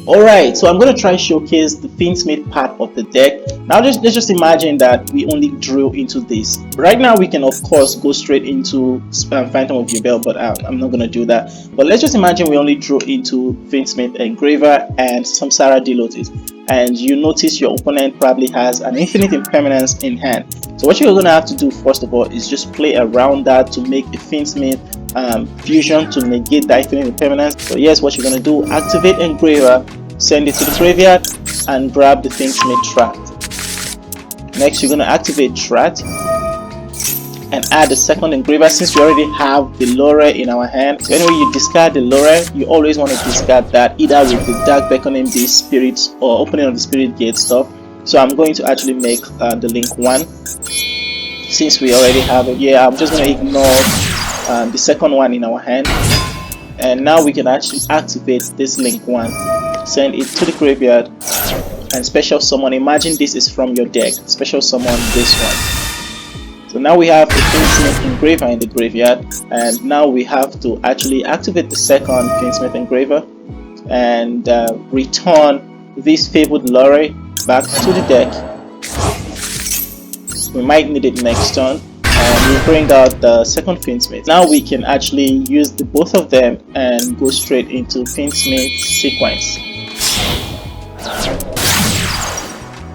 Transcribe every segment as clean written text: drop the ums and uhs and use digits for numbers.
Alright, so I'm going to try showcase the Fiendsmith part of the deck. Now let's just imagine that we only drill into this. Right now we can of course go straight into Phantom of Yubel, but I'm not going to do that. But let's just imagine we only drill into Fiendsmith Engraver and Samsara Delotis. And you notice your opponent probably has an infinite impermanence in hand. So what you're going to have to do first of all is just play around that to make a Fiendsmith fusion to negate the infinite impermanence. So here's what you're going to do: activate Engraver, send it to the graveyard, and grab the Fiendsmith Tract. Next, you're going to activate Tract and add the second Engraver since we already have the Lore in our hand. So anyway, you discard the Lore, you always want to discard that either with the Dark Beckoning Beast Spirits or Opening of the Spirit Gate stuff. So I'm going to actually make the link 1 since we already have it. Yeah, I'm just going to ignore the second one in our hand, and now we can actually activate this link 1, send it to the graveyard, and special summon. Imagine this is from your deck, special summon this one. So now we have the Fiendsmith Engraver in the graveyard, and now we have to actually activate the second Fiendsmith Engraver and return this Fabled Lore back to the deck. We might need it next turn, and we bring out the second Fiendsmith. Now we can actually use the both of them and go straight into Fiendsmith sequence.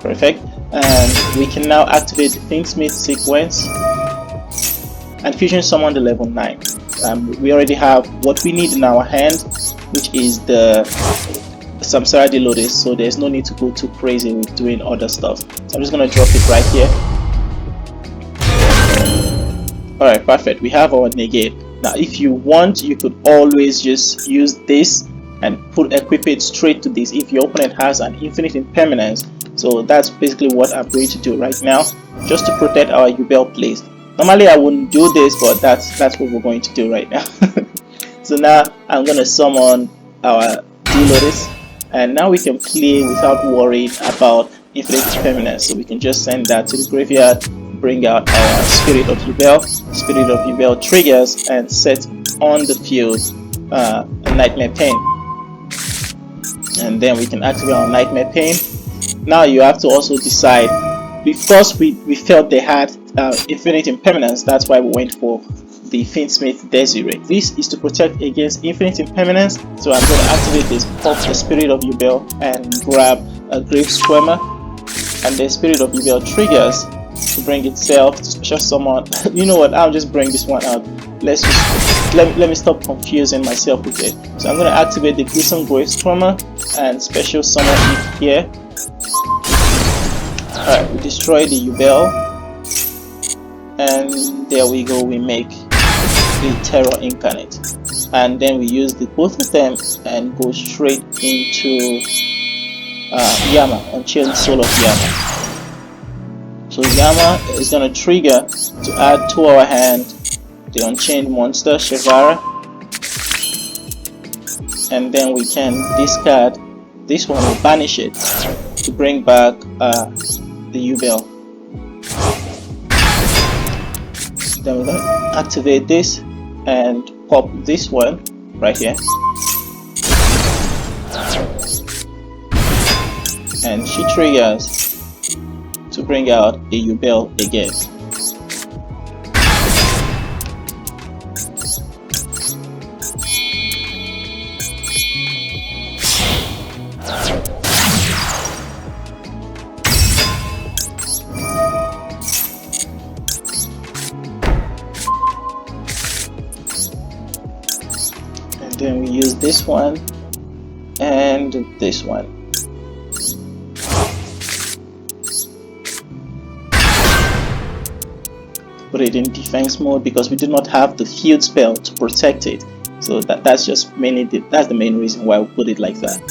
Perfect. And we can now activate the Fiendsmith sequence and fusion summon the level 9. We already have what we need in our hand, which is the Samsara Delotis, so there's no need to go too crazy with doing other stuff. So I'm just going to drop it right here. Alright, perfect. We have our negate. Now if you want, you could always just use this and equip it straight to this if your opponent has an infinite impermanence. So that's basically what I'm going to do right now, just to protect our Yubel plays. Normally I wouldn't do this, but that's what we're going to do right now. So now I'm going to summon our Delotis, and now we can play without worrying about infinite impermanence. So we can just send that to the graveyard, bring out our Spirit of Yubel. Spirit of Yubel triggers and set on the field a Nightmare Pain, and then we can activate our Nightmare Pain. Now you have to also decide, because we felt they had infinite impermanence, that's why we went for the Fiendsmith Desiree. This is to protect against infinite impermanence, so I'm going to activate this, pop the Spirit of Yubel and grab a Grave Squirmer, and the Spirit of Yubel triggers to bring itself to special summon. You know what, I'll just bring this one out. Let me stop confusing myself with it. So I'm going to activate the Gruesome Grave Squirmer and special summon it here. Alright, we destroy the Yubel, and there we go, we make the Terror Incarnate, and then we use both of them and go straight into Yama, Unchained Soul of Yama. So Yama is going to trigger to add to our hand the Unchained monster Shivara, and then we can discard this one, we'll banish it to bring back the Yubel. Then we're going to activate this and pop this one right here, and she triggers to bring out a Yubel again. Then we use this one and this one. Put it in defense mode because we do not have the field spell to protect it. So that's just mainly that's the main reason why we put it like that.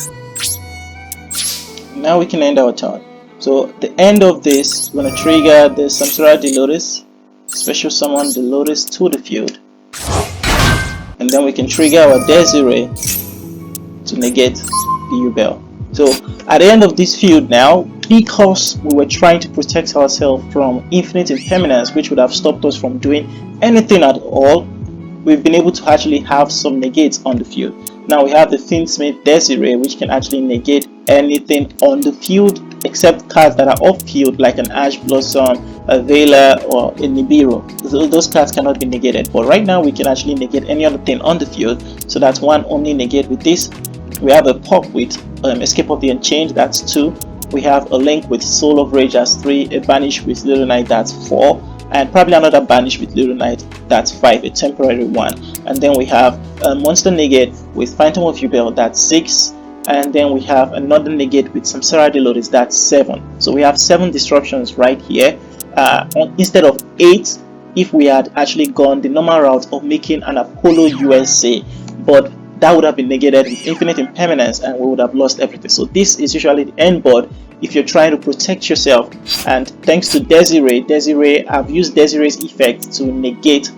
Now we can end our turn. So at the end of this, we're going to trigger the Samsara Delotis, special summon the Lotus to the field. And then we can trigger our Desiree to negate the Yubel. So at the end of this field now, because we were trying to protect ourselves from infinite impermanence, which would have stopped us from doing anything at all, we've been able to actually have some negates on the field. Now we have the Fiendsmith Desiree, which can actually negate anything on the field except cards that are off field, like an Ash Blossom, a Vela, or a Nibiru. Those cards cannot be negated, but right now we can actually negate any other thing on the field. So that's one only negate with this. We have a Pop with Escape of the Unchained, that's 2. We have a Link with Soul of Rage, that's 3. A Banish with Little Knight, that's 4. And probably another Banish with Little Knight, that's 5, a temporary one. And then we have a Monster Negate with Phantom of Yubel, that's 6. And then we have another negate with Samsara de Lotus, that's 7. So we have 7 disruptions right here, instead of 8 if we had actually gone the normal route of making an Apollo USA, but that would have been negated with infinite impermanence and we would have lost everything. So this is usually the end board if you're trying to protect yourself. And thanks to Desiree, I've used Desiree's effect to negate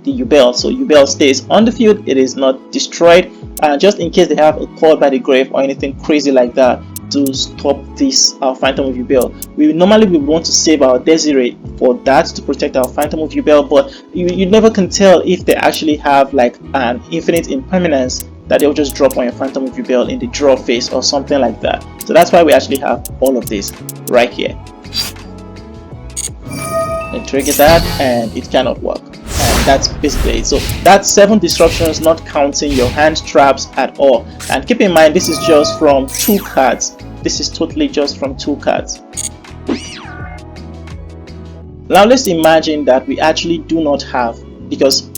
the Yubel. So Yubel stays on the field, it is not destroyed, just in case they have a Call by the Grave or anything crazy like that to stop this Phantom of Yubel. We normally would want to save our Desiree for that, to protect our Phantom of Yubel, but you never can tell if they actually have like an infinite impermanence that they'll just drop on your Phantom of Yubel in the draw phase or something like that. So that's why we actually have all of this right here. And trigger that and it cannot work. And that's basically it. So that's 7 disruptions, not counting your hand traps at all. And keep in mind, this is just from 2 cards. This is totally just from 2 cards. Now let's imagine that we actually do not have, because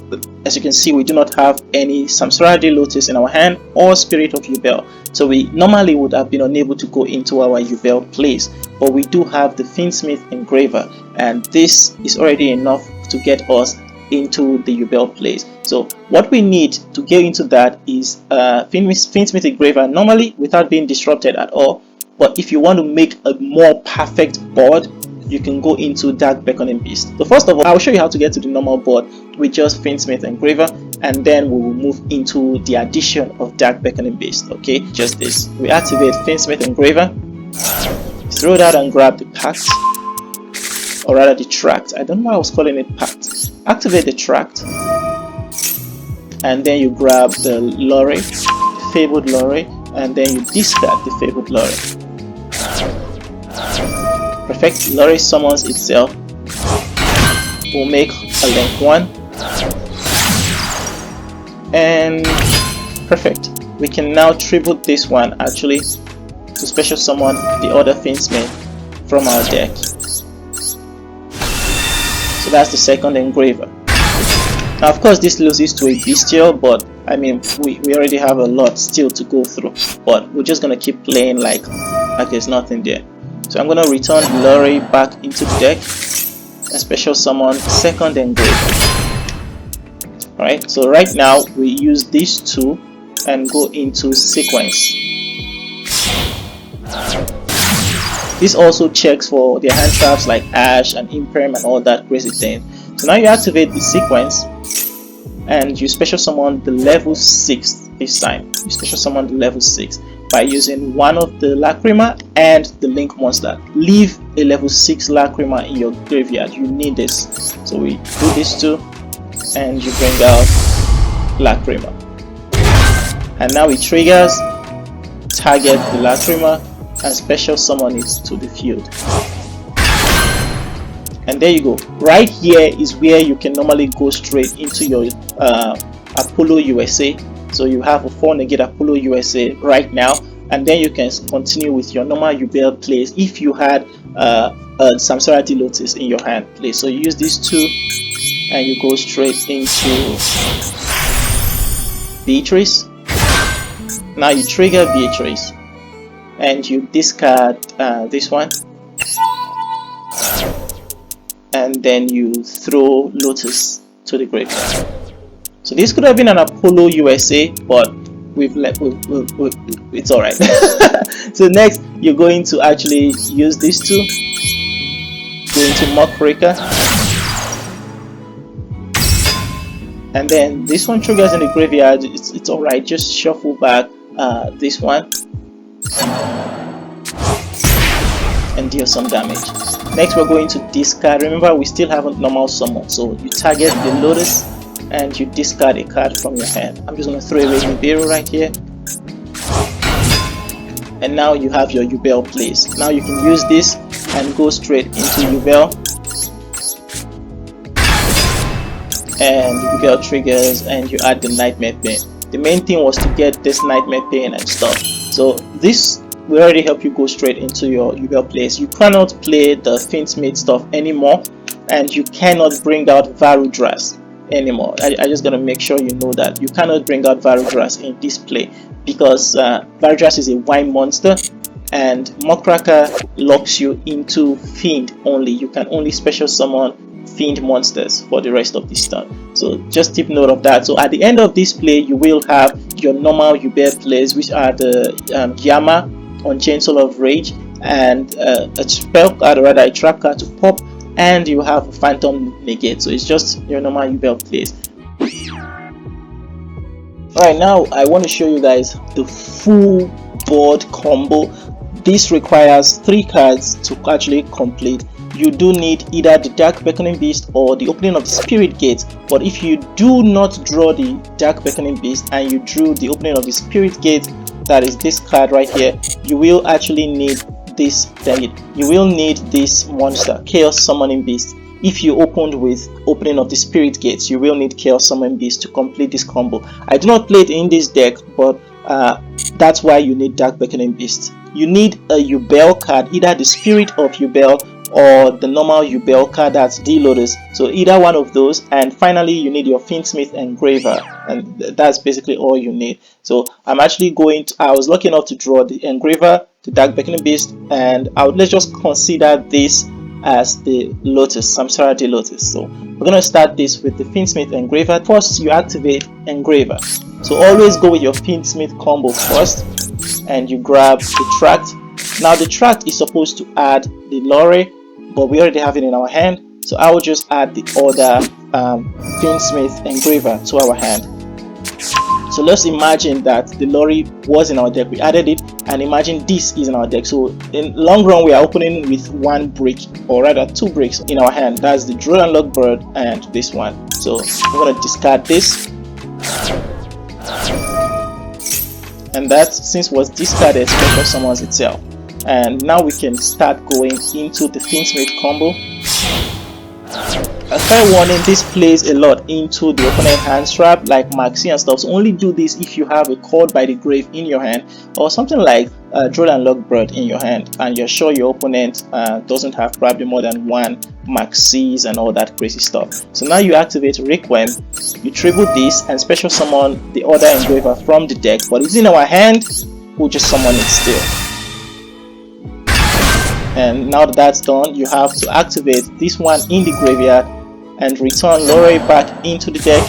as you can see, we do not have any Samsara de Lotus in our hand or Spirit of Yubel. So we normally would have been unable to go into our Yubel place, but we do have the Fiendsmith Engraver, and this is already enough to get us into the Yubel place. So what we need to get into that is Fiendsmith Engraver, normally without being disrupted at all. But if you want to make a more perfect board, you can go into Dark Beckoning Beast. So first of all, I'll show you how to get to the normal board with just Fiendsmith Engraver, and then we will move into the addition of Dark Beckoning Beast. Okay, just this. We activate Fiendsmith Engraver, throw that and grab the pact, or rather the tract. I don't know why I was calling it pact. Activate the tract, and then you grab the Lorry, the Fabled Lorry, and then you discard the Fabled Lorry. Perfect. Lorry summons itself. We'll make a link 1, and perfect. We can now tribute this one actually to special summon the other Fiendsmith from our deck. So that's the second engraver. Now of course this loses to a bestial, but I mean we already have a lot still to go through, but we're just gonna keep playing like there's nothing there. So I'm gonna return Lorry back into the deck and special summon second engraver. Alright, so right now we use these 2 and go into sequence. This also checks for their hand traps like Ash and Imperm and all that crazy thing. So now you activate the sequence and you special summon the level 6 this time. You special summon the level 6 by using one of the Lacrima and the Link monster. Leave a level 6 Lacrima in your graveyard. You need this. So we do this too, and you bring out Lacrima. And now it triggers, target the Lacrima, and special summon it to the field. And there you go. Right here is where you can normally go straight into your Apollo USA. So you have a 4 negate Apollo USA right now, and then you can continue with your normal Yubel plays if you had Samsara de Lotus in your hand play. So you use these 2 and you go straight into Beatrice. Now you trigger Beatrice and you discard this one, and then you throw Lotus to the graveyard. So this could have been an Apollo USA, but it's alright. So next you're going to actually use these 2, go into Muckraker, and then this one triggers in the graveyard. It's alright, just shuffle back this one and deal some damage. Next we're going to discard. Remember, we still haven't normal summon, so you target the Lotus and you discard a card from your hand. I'm just going to throw away Yubel right here. And now you have your Yubel placed. Now you can use this and go straight into Yubel. And Yubel triggers and you add the Nightmare Pain. The main thing was to get this Nightmare Pain and stuff. So this will already help you go straight into your Yubel place. You cannot play the Fiendsmith stuff anymore, and you cannot bring out Varudras anymore. I just gotta make sure you know that you cannot bring out Varudras in this play, because Varudras is a wine monster and Muckracker locks you into Fiend only. You can only special summon Fiend monsters for the rest of this turn. So just take note of that. So at the end of this play, you will have your normal Yubel plays, which are the Yama on Chainsaw of Rage, and a spell card, or rather a trap card to pop, and you have a Phantom Negate. So it's just your normal Yubel plays. Alright, now I want to show you guys the full board combo. This requires 3 cards to actually complete. You do need either the Dark Beckoning Beast or the opening of the Spirit Gate, but if you do not draw the Dark Beckoning Beast and you drew the opening of the Spirit Gate, that is this card right here, you will actually need this thing. You will need this monster, Chaos Summoning Beast. If you opened with opening of the Spirit Gates, you will need Chaos Summoning Beast to complete this combo. I do not play it in this deck, but that's why you need Dark Beckoning Beast. You need a Yubel card, either the Spirit of Yubel or the normal Yubel card, that's D-Lotus. So either one of those, and finally you need your Fiendsmith Engraver, and that's basically all you need. So I'm actually going to, I was lucky enough to draw the Engraver, the Dark Beckoning Beast, and let's just consider this as the Lotus, Samsara de Lotus. So we're going to start this with the Fiendsmith Engraver. First you activate Engraver, so always go with your Fiendsmith combo first, and you grab the Tract. Now the Tract is supposed to add the Lore, but we already have it in our hand, so I will just add the other Fiendsmith Engraver to our hand. So let's imagine that the Lore was in our deck, we added it, and imagine this is in our deck. So in long run we are opening with 1 brick, or rather 2 bricks in our hand. That's the Duel and Lock Bird and this one. So we're going to discard this, and that, since was discarded, special summons itself. And now we can start going into the Fiendsmith combo. A fair warning, this plays a lot into the opponent hand trap like Maxi and stuff, so only do this if you have a Called by the Grave in your hand, or something like Duel and Lock Bird in your hand, and you're sure your opponent doesn't have probably more than 1 Maxis and all that crazy stuff. So now you activate Requiem, you tribute this and special summon the other Engraver from the deck, but it's in our hand, we'll just summon it still. And now that that's done, you have to activate this one in the graveyard and return Lore back into the deck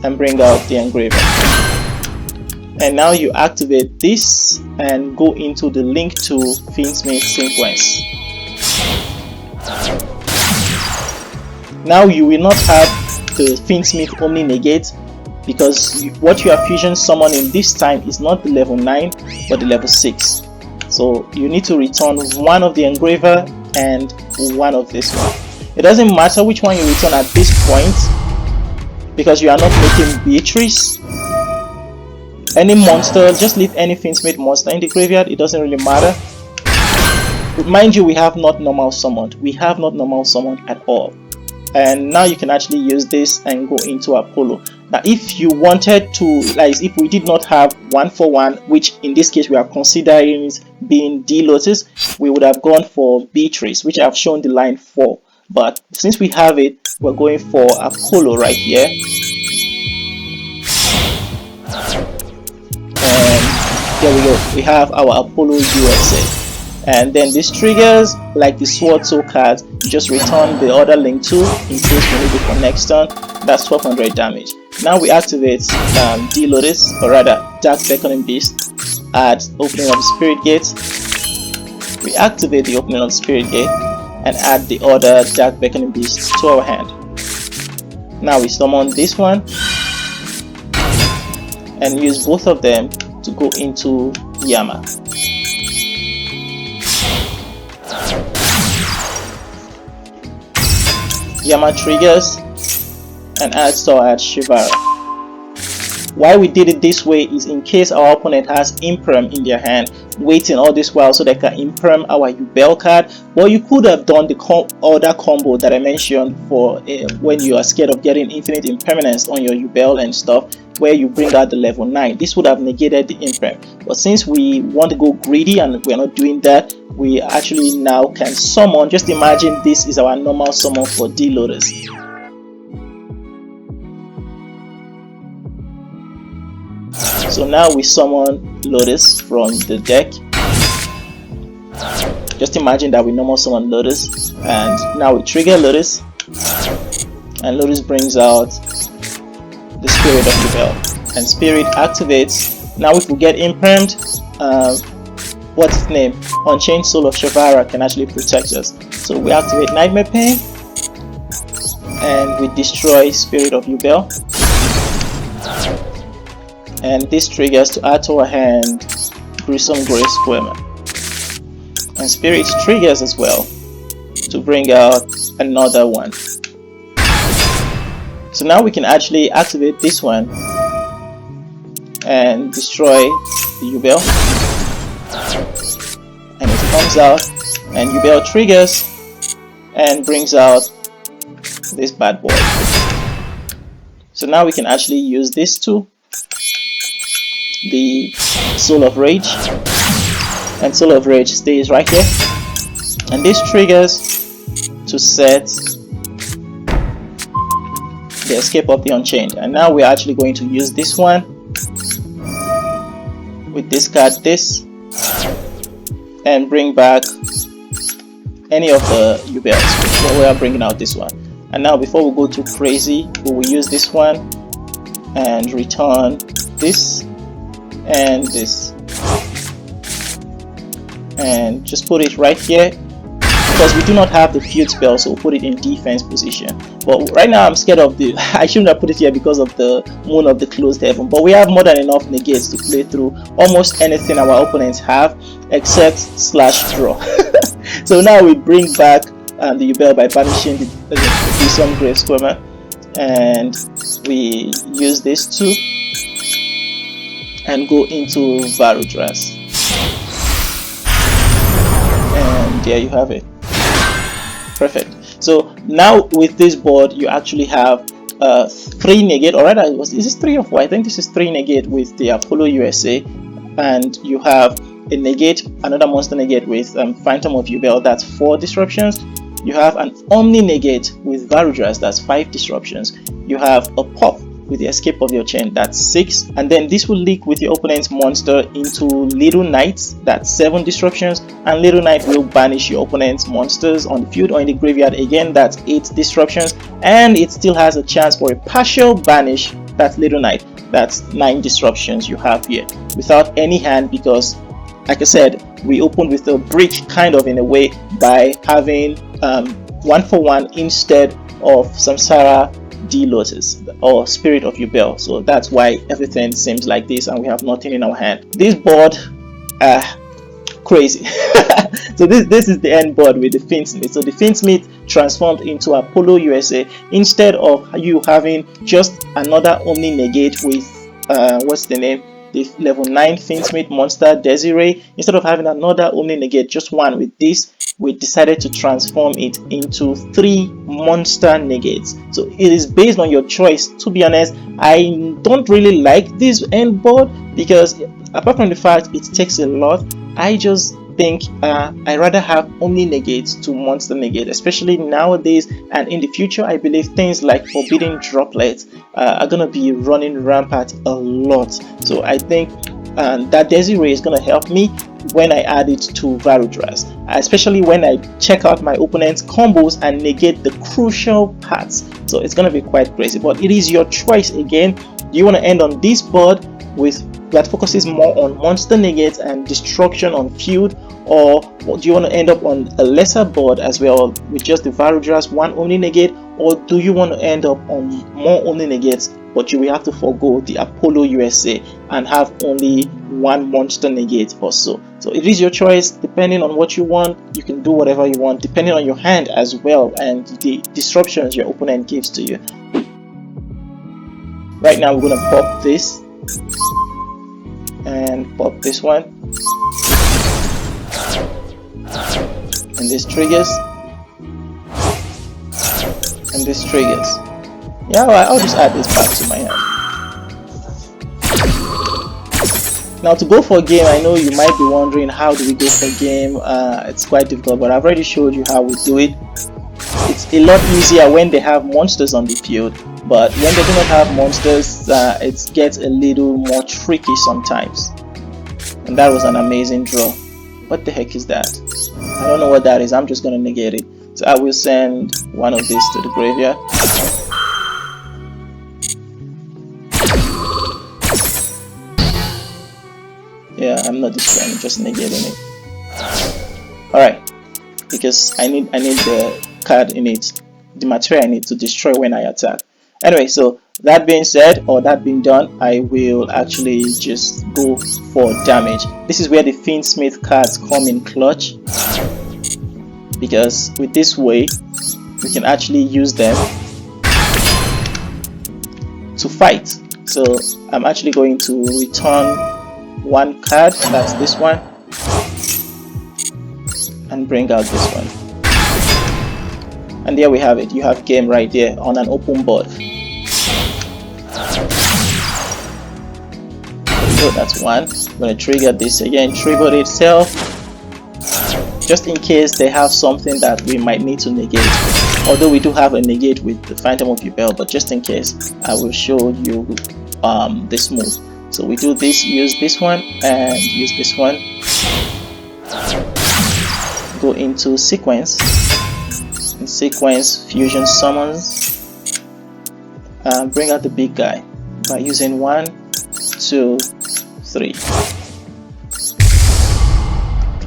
and bring out the Engraver. And now you activate this and go into the Link to Fiendsmith sequence. Now you will not have the Fiendsmith Omni Negate, because what you are fusion summoning this time is not the level 9 but the level 6. So you need to return 1 of the Engraver and 1 of this one. It doesn't matter which one you return at this point, because you are not making Beatrice. Any monster, just leave any Fiendsmith monster in the graveyard, it doesn't really matter. But mind you, we have not normal summoned. We have not normal summoned at all. And now you can actually use this and go into Apollo. Now if you wanted to, like if we did not have 1-for-1, which in this case we are considering being D-Lotus, we would have gone for Beatrice, which I've shown the line for. But since we have it, we're going for Apollo right here. And there we go, we have our Apollo USA. And then these triggers, like the Sword Soul cards, you just return the other Link 2 in case we need it for next turn. That's 1200 damage. Now we activate D-Lotus, or rather Dark Beckoning Beast, add opening of the Spirit Gate. We activate the opening of the Spirit Gate and add the other Dark Beckoning Beast to our hand. Now we summon this one and use both of them to go into Yama. Yama triggers, and add store at Shivara. Why we did it this way is in case our opponent has Imperm in their hand, waiting all this while so they can Imperm our Yubel card. But you could have done the other combo that I mentioned for when you are scared of getting infinite Impermanence on your Yubel and stuff, where you bring out the level 9. This would have negated the Imperm. But since we want to go greedy and we're not doing that, we actually now can summon. Just imagine this is our normal summon for D-loaders. So now we summon Lotus from the deck. Just imagine that we normal summon Lotus, and now we trigger Lotus, and Lotus brings out the Spirit of Yubel, and Spirit activates. Now if we get Impermed, what's its name? Unchained Soul of Shavara can actually protect us. So we activate Nightmare Pain, and we destroy Spirit of Yubel. And this triggers to add to our hand Gruesome Grave Squirmer. And Spirit triggers as well to bring out another one. So now we can actually activate this one and destroy the Yubel. And it comes out, and Yubel triggers and brings out this bad boy. So now we can actually use this too. The Soul of Rage, and Soul of Rage stays right here, and this triggers to set the Escape of the Unchained. And now we're actually going to use this one with discard this and bring back any of the Yubels. So we are bringing out this one. And now before we go too crazy, we will use this one and return this and this, and just put it right here because we do not have the field spell, so we'll put it in defense position. But right now I'm scared of the I shouldn't have put it here because of the Moon of the Closed Heaven, but we have more than enough negates to play through almost anything our opponents have except slash draw. So now we bring back the Yubel by banishing the Gruesome Grave Squirmer, and we use this too and go into Varudras, and there you have it. Perfect. So now with this board you actually have 3 negate, or rather is this 3 or 4? I think this is 3 negate with the Apollo USA, and you have a negate, another monster negate with Phantom of Yubel, that's 4 disruptions. You have an Omni negate with Varudras, that's 5 disruptions. You have a pop with the Escape of your Chain, that's 6, and then this will leak with your opponent's monster into Little Knights, that's 7 disruptions, and Little Knight will banish your opponent's monsters on the field or in the graveyard, again that's 8 disruptions, and it still has a chance for a partial banish, that's Little Knight, that's 9 disruptions you have here without any hand, because like I said, we opened with a brick kind of in a way by having 1-for-1 instead of Samsara D-Lotus or Spirit of Yubel. So that's why everything seems like this and we have nothing in our hand. This board, crazy. So this is the end board with the Fiendsmith. So the Fiendsmith transformed into Apollo USA instead of you having just another Omni negate with what's the name? The level 9 Fiendsmith monster Desiree. Instead of having another Omni negate, just one with this, we decided to transform it into 3 monster negates. So it is based on your choice. To be honest, I don't really like this end board because apart from the fact it takes a lot, I just think I rather have Omni negates to monster negate, especially nowadays and in the future. I believe things like forbidden droplets are gonna be running rampant a lot. So I think that Desiree is gonna help me when I add it to Varudras, especially when I check out my opponent's combos and negate the crucial parts. So it's gonna be quite crazy, but it is your choice again. Do you want to end on this board with that focuses more on monster negates and destruction on field, or do you want to end up on a lesser board as well with just the Varudras 1 Omni negate, or do you want to end up on more Omni negates but you will have to forego the Apollo USA and have only 1 monster negate or so? So it is your choice. Depending on what you want, you can do whatever you want depending on your hand as well and the disruptions your opponent gives to you. Right now we're gonna pop this and pop this one, and this triggers, and this triggers. Yeah, alright, I'll just add this back to my hand. Now to go for a game, I know you might be wondering, how do we go for a game? It's quite difficult, but I've already showed you how we do it. It's a lot easier when they have monsters on the field, but when they do not have monsters, it gets a little more tricky sometimes. And that was an amazing draw. What the heck is that? I don't know what that is. I'm just going to negate it. So I will send one of these to the graveyard. Yeah, I'm not destroying it, just negating it. Alright, because I need the card in it, the material I need to destroy when I attack. Anyway, so that being said, or that being done, I will actually just go for damage. This is where the Fiendsmith cards come in clutch, because with this way we can actually use them to fight. So I'm actually going to return one card, that's this one, and bring out this one. And there we have it. You have game right there on an open board. So that's one. I'm going to trigger this again, trigger itself, just in case they have something that we might need to negate. Although we do have a negate with the Phantom of Yubel, but just in case, I will show you this move. So we do this, use this one, and use this one. Go into sequence. In sequence, fusion summons. Bring out the big guy by using 1, 2, 3.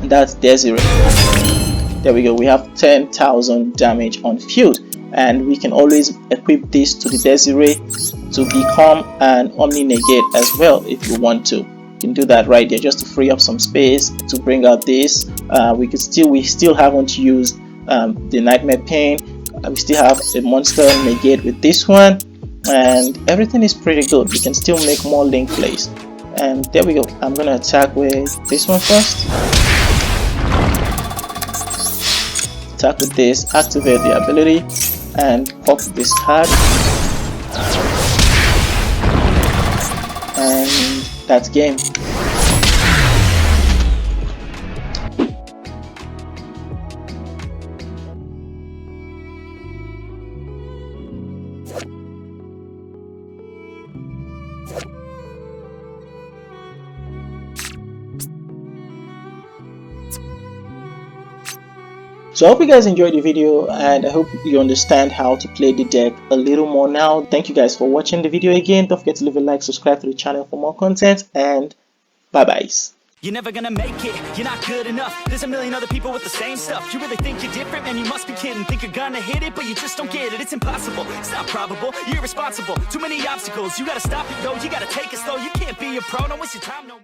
And that's Desiree. There we go. We have 10,000 damage on field, and we can always equip this to the Desiree to become an Omni Negate as well if you want to. You can do that right there just to free up some space to bring out this. We still haven't used the Nightmare Pain. We still have a monster negate with this one, and everything is pretty good. We can still make more link plays. And there we go. I'm gonna attack with this one first. Attack with this, activate the ability, and pop this card. And that's game. So I hope you guys enjoyed the video, and I hope you understand how to play the deck a little more now. Thank you guys for watching the video again. Don't forget to leave a like, subscribe to the channel for more content, and bye bye. You're never gonna make it, you're not good enough. There's a million other people with the same stuff. You really think you're different? Man, you must be kidding. Think you're gonna hit it, but you just don't get it. It's impossible, it's not probable, you're irresponsible. Too many obstacles, you gotta stop it though. You gotta take it slow, you can't be a pro. Don't waste your time, no.